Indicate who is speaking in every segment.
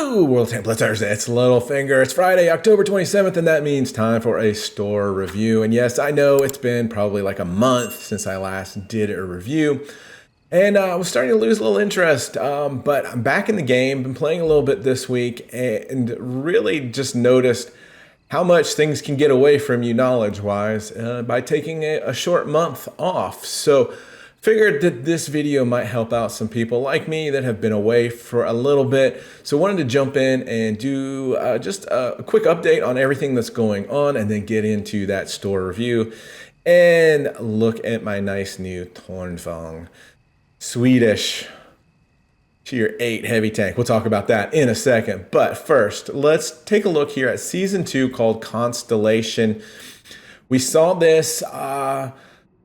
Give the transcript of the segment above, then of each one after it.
Speaker 1: Hello, World Tank Blitzers. It's Littlefinger. It's Friday, October 27th, and that means time for a store review. And yes, I know it's been probably like a month since I last did a review. And I was starting to lose a little interest, but I'm back in the game. Been playing a little bit this week and really just noticed how much things can get away from you knowledge-wise by taking a short month off. So figured that this video might help out some people like me that have been away for a little bit. So wanted to jump in and do just a quick update on everything that's going on and then get into that store review and look at my nice new Tornfang Swedish Tier 8 heavy tank. We'll talk about that in a second. But first, let's take a look here at Season 2 called Constellation. We saw this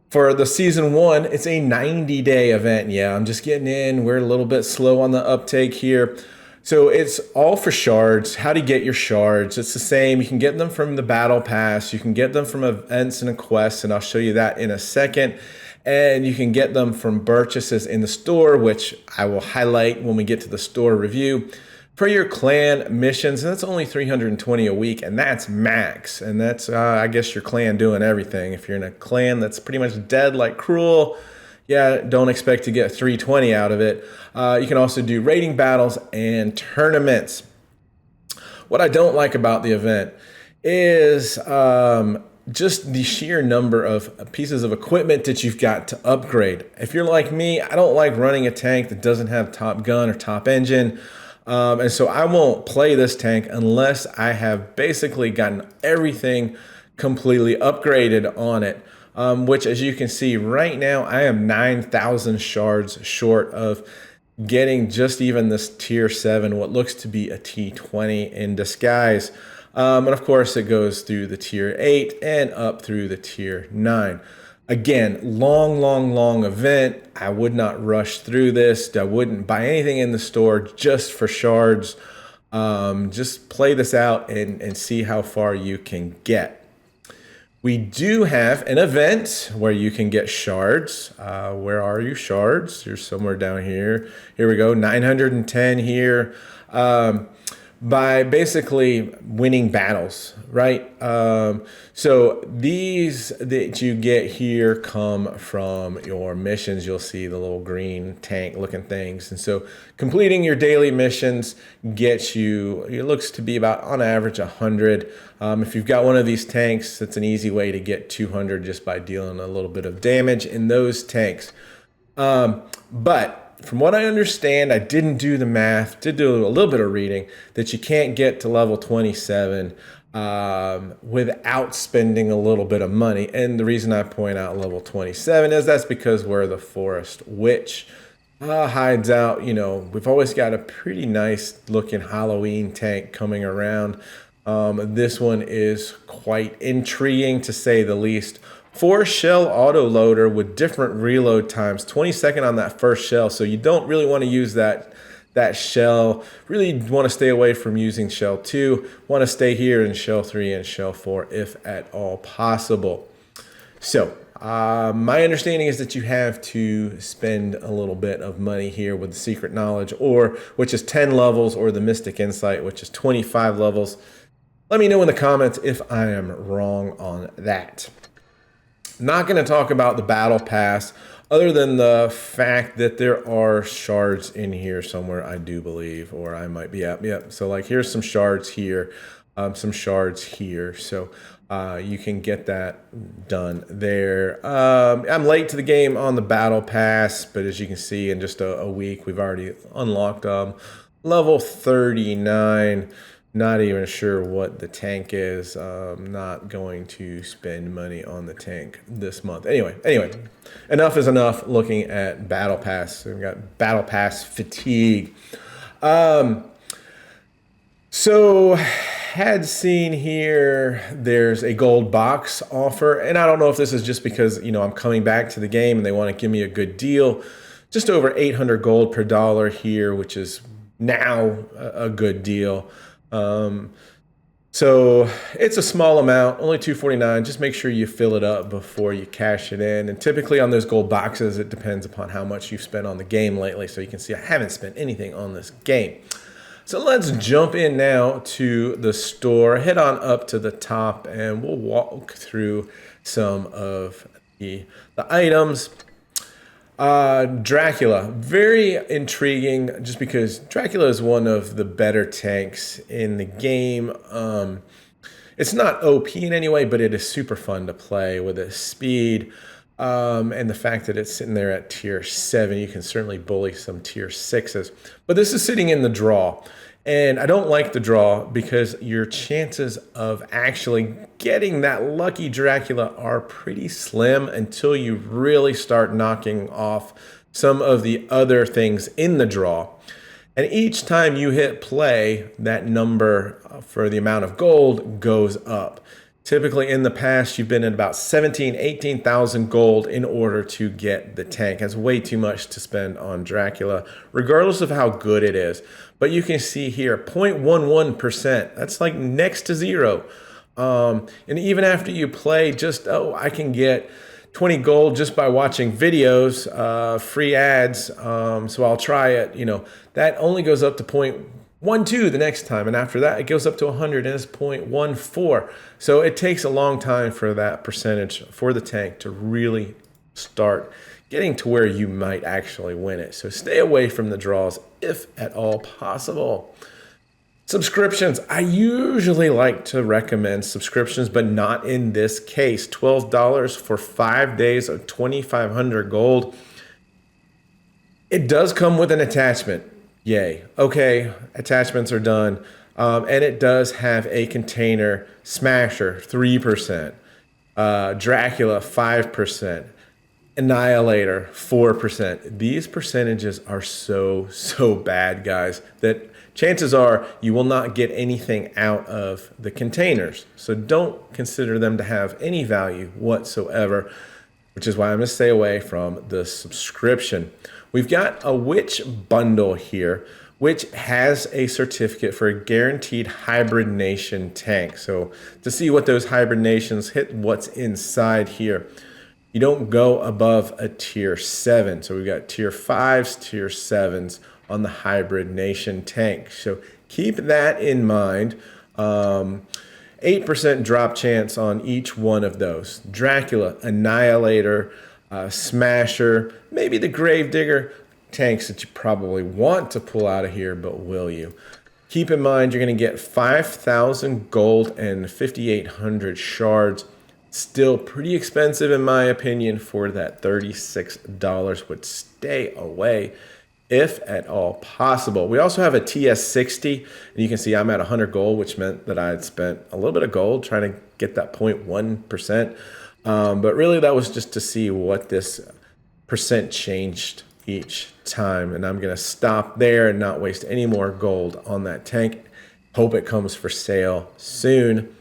Speaker 1: for the Season 1. It's a 90-day event. Yeah, I'm just getting in. We're a little bit slow on the uptake here. So it's all for shards. How to get your shards. It's the same. You can get them from the Battle Pass. You can get them from events and quests, and I'll show you that in a second. And you can get them from purchases in the store, which I will highlight when we get to the store review. For your clan missions, and that's only 320 a week, and that's max. And that's, I guess, your clan doing everything. If you're in a clan that's pretty much dead like Cruel, yeah, don't expect to get 320 out of it. You can also do raiding battles and tournaments. What I don't like about the event is just the sheer number of pieces of equipment that you've got to upgrade. If you're like me, I don't like running a tank that doesn't have top gun or top engine. And so I won't play this tank unless I have basically gotten everything completely upgraded on it. Which, as you can see right now, I am 9,000 shards short of getting just even this tier 7, what looks to be a T20 in disguise. And of course, it goes through the tier 8 and up through the tier 9. Again, long event. I would not rush through this. I wouldn't buy anything in the store just for shards. Just play this out and see how far you can get. We do have an event where you can get shards. Where are you, shards? You're somewhere down here. Here we go, 910 here. By basically winning battles, right? So these that you get here come from your missions. You'll see the little green tank looking things. And so completing your daily missions gets you, it looks to be about on average 100. If you've got one of these tanks, that's an easy way to get 200 just by dealing a little bit of damage in those tanks. But from what I understand, I didn't do the math, did do a little bit of reading, that you can't get to level 27 without spending a little bit of money. And the reason I point out level 27 is that's because where the Forest Witch hides out. You know, we've always got a pretty nice looking Halloween tank coming around. This one is quite intriguing to say the least. 4-shell autoloader with different reload times, 20-second on that first shell. So you don't really want to use that shell. Really want to stay away from using shell 2. Want to stay here in shell 3 and shell 4 if at all possible. So my understanding is that you have to spend a little bit of money here with the Secret Knowledge, which is 10 levels, or the Mystic Insight, which is 25 levels. Let me know in the comments if I am wrong on that. Not going to talk about the Battle Pass other than the fact that there are shards in here somewhere, I do believe, or I might be up. Yep. So like here's some shards here, some shards here. So you can get that done there. I'm late to the game on the Battle Pass, but as you can see, in just a week, we've already unlocked level 39. Not even sure what the tank is. Not going to spend money on the tank this month. Anyway, enough is enough looking at Battle Pass. We've got Battle Pass fatigue. So had seen here, there's a gold box offer. And I don't know if this is just because, you know, I'm coming back to the game and they want to give me a good deal. Just over 800 gold per dollar here, which is now a good deal. So it's a small amount, only $249. Just make sure you fill it up before you cash it in. And typically on those gold boxes, it depends upon how much you've spent on the game lately. So you can see I haven't spent anything on this game. So let's jump in now to the store, head on up to the top, and we'll walk through some of the items. Dracula, very intriguing just because Dracula is one of the better tanks in the game. It's not OP in any way, but it is super fun to play with its speed. And the fact that it's sitting there at tier 7, you can certainly bully some tier 6s. But this is sitting in the draw. And I don't like the draw because your chances of actually getting that lucky Dracula are pretty slim until you really start knocking off some of the other things in the draw. And each time you hit play, that number for the amount of gold goes up. Typically in the past, you've been at about 17, 18,000 gold in order to get the tank. That's way too much to spend on Dracula, regardless of how good it is. But you can see here, 0.11%. That's like next to zero. And even after you play, just, I can get 20 gold just by watching videos, free ads. So I'll try it. That only goes up to 0.12 the next time, and after that it goes up to 100 and it's 0.14. So it takes a long time for that percentage for the tank to really start getting to where you might actually win it. So stay away from the draws if at all possible. Subscriptions. I usually like to recommend subscriptions, but not in this case. $12 for 5 days of 2,500 gold. It does come with an attachment. Yay. Okay, attachments are done. And it does have a container smasher, 3%. Dracula, 5%. Annihilator, 4%. These percentages are so bad, guys, that chances are you will not get anything out of the containers. So don't consider them to have any value whatsoever, which is why I'm going to stay away from the subscription. We've got a witch bundle here, which has a certificate for a guaranteed hibernation tank. So to see what those hibernations hit, what's inside here, you don't go above a tier 7. So we've got tier 5s, tier 7s on the hibernation tank. So keep that in mind. 8% drop chance on each one of those. Dracula, Annihilator, Smasher, maybe the Gravedigger, tanks that you probably want to pull out of here, but will you? Keep in mind you're going to get 5,000 gold and 5,800 shards. Still pretty expensive in my opinion for that $36. Would stay away if at all possible. We also have a TS60, and you can see I'm at 100 gold, which meant that I had spent a little bit of gold trying to get that 0.1%. But really that was just to see what this percent changed each time. And I'm going to stop there and not waste any more gold on that tank. Hope it comes for sale soon.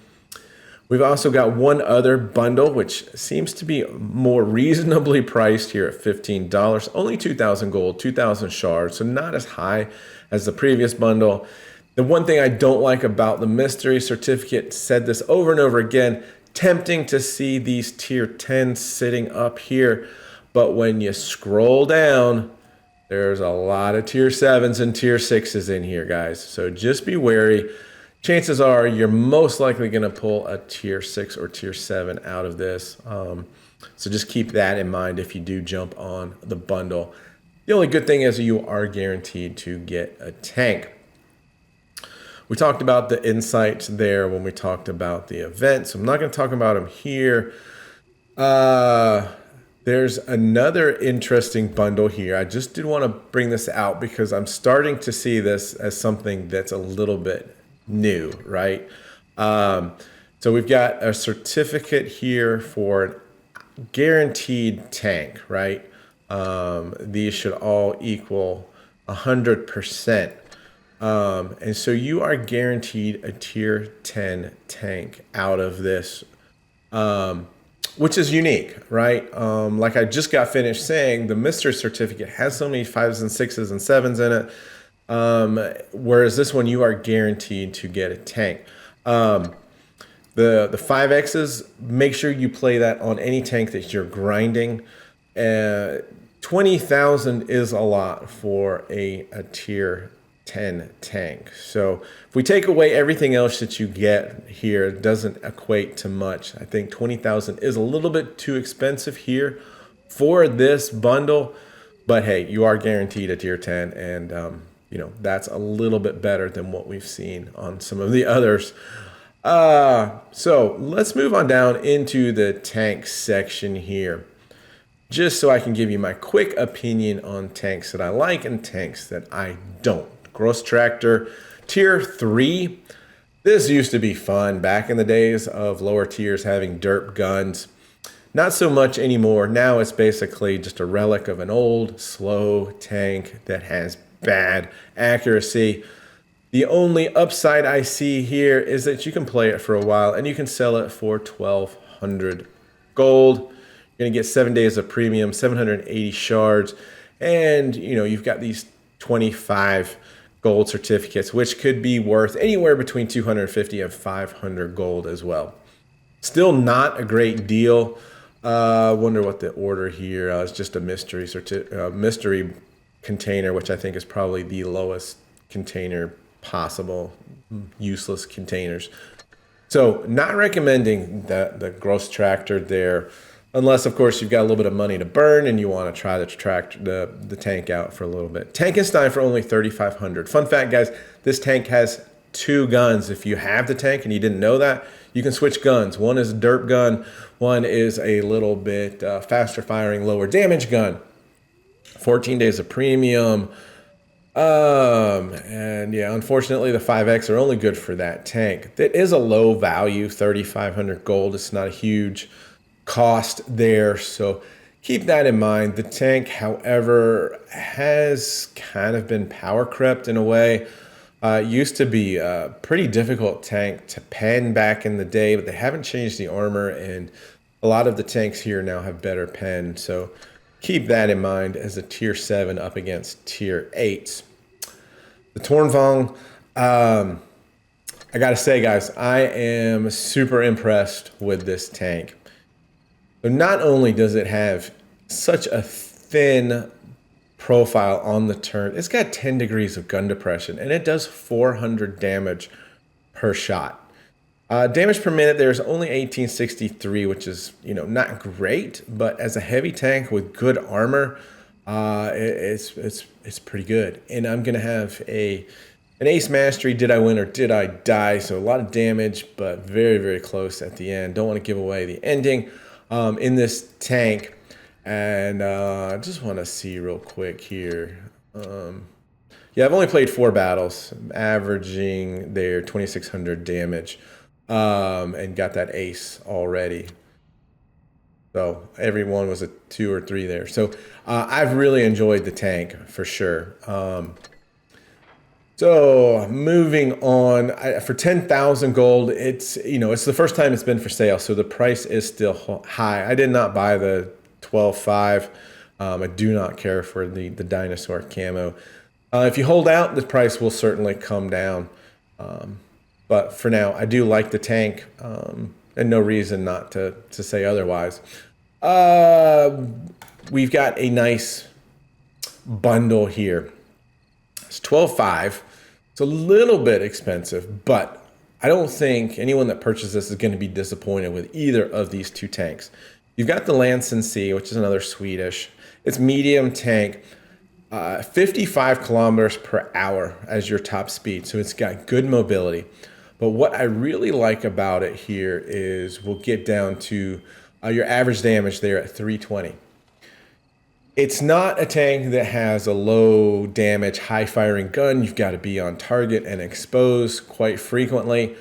Speaker 1: We've also got one other bundle, which seems to be more reasonably priced here at $15. Only 2,000 gold, 2,000 shards, so not as high as the previous bundle. The one thing I don't like about the mystery certificate, said this over and over again, tempting to see these tier 10s sitting up here, but when you scroll down, there's a lot of tier 7s and tier 6s in here, guys. So just be wary. Chances are you're most likely going to pull a tier 6 or tier 7 out of this. So just keep that in mind if you do jump on the bundle. The only good thing is you are guaranteed to get a tank. We talked about the insights there when we talked about the event, so I'm not going to talk about them here. There's another interesting bundle here. I just did want to bring this out because I'm starting to see this as something that's a little bit new, right? So we've got a certificate here for a guaranteed tank, right? These should all equal 100%. And so you are guaranteed a tier 10 tank out of this, which is unique, right? Like I just got finished saying, the mystery certificate has so many 5s and 6s and 7s in it. Whereas this one, you are guaranteed to get a tank. The 5Xs, make sure you play that on any tank that you're grinding. 20,000 is a lot for a tier 10 tank. So if we take away everything else that you get here, it doesn't equate to much. I think 20,000 is a little bit too expensive here for this bundle, but hey, you are guaranteed a tier 10, and you know, that's a little bit better than what we've seen on some of the others. So let's move on down into the tank section here, just so I can give you my quick opinion on tanks that I like and tanks that I don't. Gross Tractor tier 3. This used to be fun back in the days of lower tiers having derp guns. Not so much anymore. Now it's basically just a relic of an old, slow tank that has bad accuracy. The only upside I see here is that you can play it for a while and you can sell it for 1,200 gold. You're gonna get 7 days of premium, 780 shards, and you know, you've got these 25 gold certificates, which could be worth anywhere between 250 and 500 gold as well. Still not a great deal. Wonder what the order here. It's just a mystery container, which I think is probably the lowest container possible. Useless containers. So not recommending the Gross Tractor there, unless of course you've got a little bit of money to burn and you want to try the tank out for a little bit. Tankenstein for only 3,500. Fun fact, guys, this tank has 2 guns. If you have the tank and you didn't know that, you can switch guns. One is a derp gun, one is a little bit faster firing, lower damage gun. 14 days of premium. And yeah, unfortunately the 5X are only good for that tank. That is a low value, 3,500 gold. It's not a huge cost there, so keep that in mind. The tank, however, has kind of been power crept in a way. Used to be a pretty difficult tank to pen back in the day, but they haven't changed the armor, and a lot of the tanks here now have better pen, so keep that in mind as a tier 7 up against tier 8s. The Tornvong, I gotta say, guys, I am super impressed with this tank. So not only does it have such a thin profile on the turn, it's got 10 degrees of gun depression, and it does 400 damage per shot. Damage per minute, there's only 1863, which is, you know, not great, but as a heavy tank with good armor, it's pretty good. And I'm gonna have an ace mastery. Did I win or did I die? So a lot of damage, but very, very close at the end. Don't want to give away the ending in this tank. And I just want to see real quick here. Yeah, I've only played 4 battles, averaging their 2,600 damage, and got that ace already. So every one was a 2 or 3 there. So I've really enjoyed the tank for sure. So moving on, for 10,000 gold, it's, you know, it's the first time it's been for sale, so the price is still high. I did not buy the 12.5. I do not care for the dinosaur camo. If you hold out, the price will certainly come down. But for now, I do like the tank, and no reason not to say otherwise. We've got a nice bundle here. It's 12.5. It's a little bit expensive, but I don't think anyone that purchases this is going to be disappointed with either of these 2 tanks. You've got the Lansen C, which is another Swedish. It's medium tank, 55 kilometers per hour as your top speed. So it's got good mobility. But what I really like about it here is we'll get down to your average damage there at 320. It's not a tank that has a low damage, high firing gun. You've got to be on target and exposed quite frequently.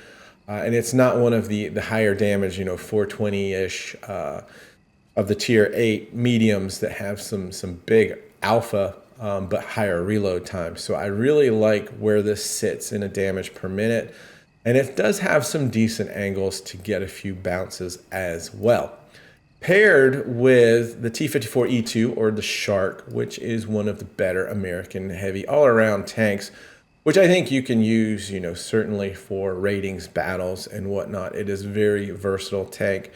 Speaker 1: And it's not one of the higher damage, you know, 420-ish of the tier 8 mediums that have some big alpha, but higher reload time. So I really like where this sits in a damage per minute. And it does have some decent angles to get a few bounces as well. Paired with the T-54E2 or the Shark, which is one of the better American heavy all-around tanks, which I think you can use, you know, certainly for ratings, battles, and whatnot. It is a very versatile tank.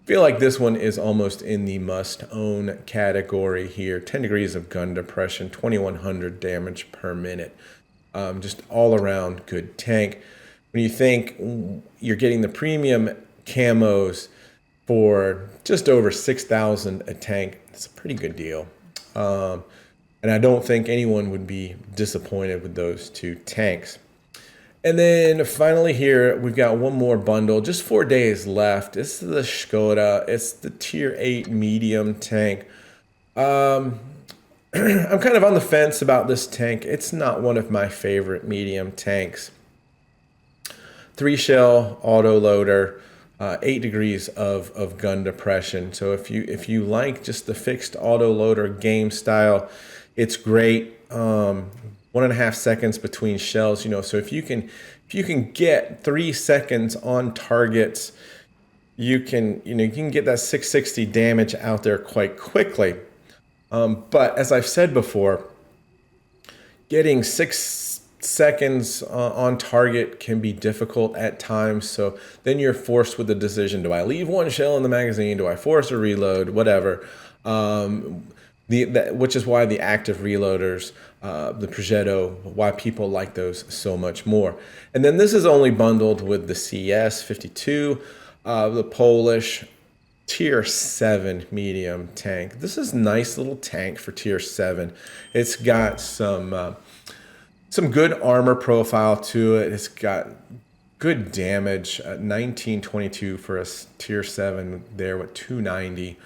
Speaker 1: I feel like this one is almost in the must-own category here. 10 degrees of gun depression, 2,100 damage per minute. Just all around good tank. When you think you're getting the premium camos for just over 6,000 a tank, it's a pretty good deal. And I don't think anyone would be disappointed with those two tanks. And then finally here, we've got one more bundle, just 4 days left. This is the Skoda. It's the tier 8 medium tank. I'm kind of on the fence about this tank. It's not one of my favorite medium tanks. 3-shell auto loader, 8 degrees of gun depression. So if you like just the fixed auto loader game style, it's great. 1.5 seconds between shells, so if you can get 3 seconds on targets, you can get that 660 damage out there quite quickly. But as I've said before, getting 6 seconds on target can be difficult at times. So then you're forced with the decision: do I leave 1 shell in the magazine? Do I force a reload? Whatever. Which is why the active reloaders, the Progetto, why people like those so much more. And then this is only bundled with the CS52, the Polish tier 7 medium tank. This is a nice little tank for tier 7. It's got some good armor profile to it. It's got good damage, 1922 for a tier 7 there with 290.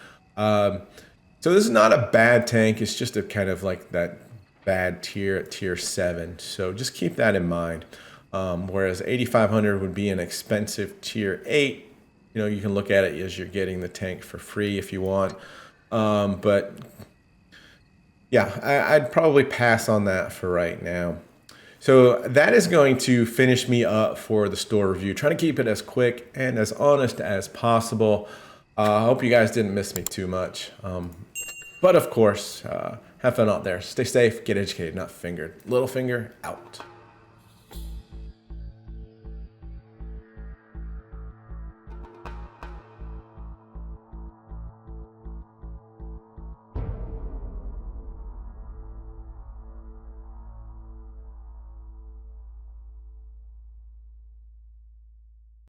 Speaker 1: So this is not a bad tank. It's just a kind of like that bad tier at tier 7. So just keep that in mind. Whereas 8,500 would be an expensive tier 8. You can look at it as you're getting the tank for free if you want. But yeah, I'd probably pass on that for right now. So that is going to finish me up for the store review. Trying to keep it as quick and as honest as possible. I hope you guys didn't miss me too much. But of course, have fun out there. Stay safe, get educated, not fingered. Littlefinger out.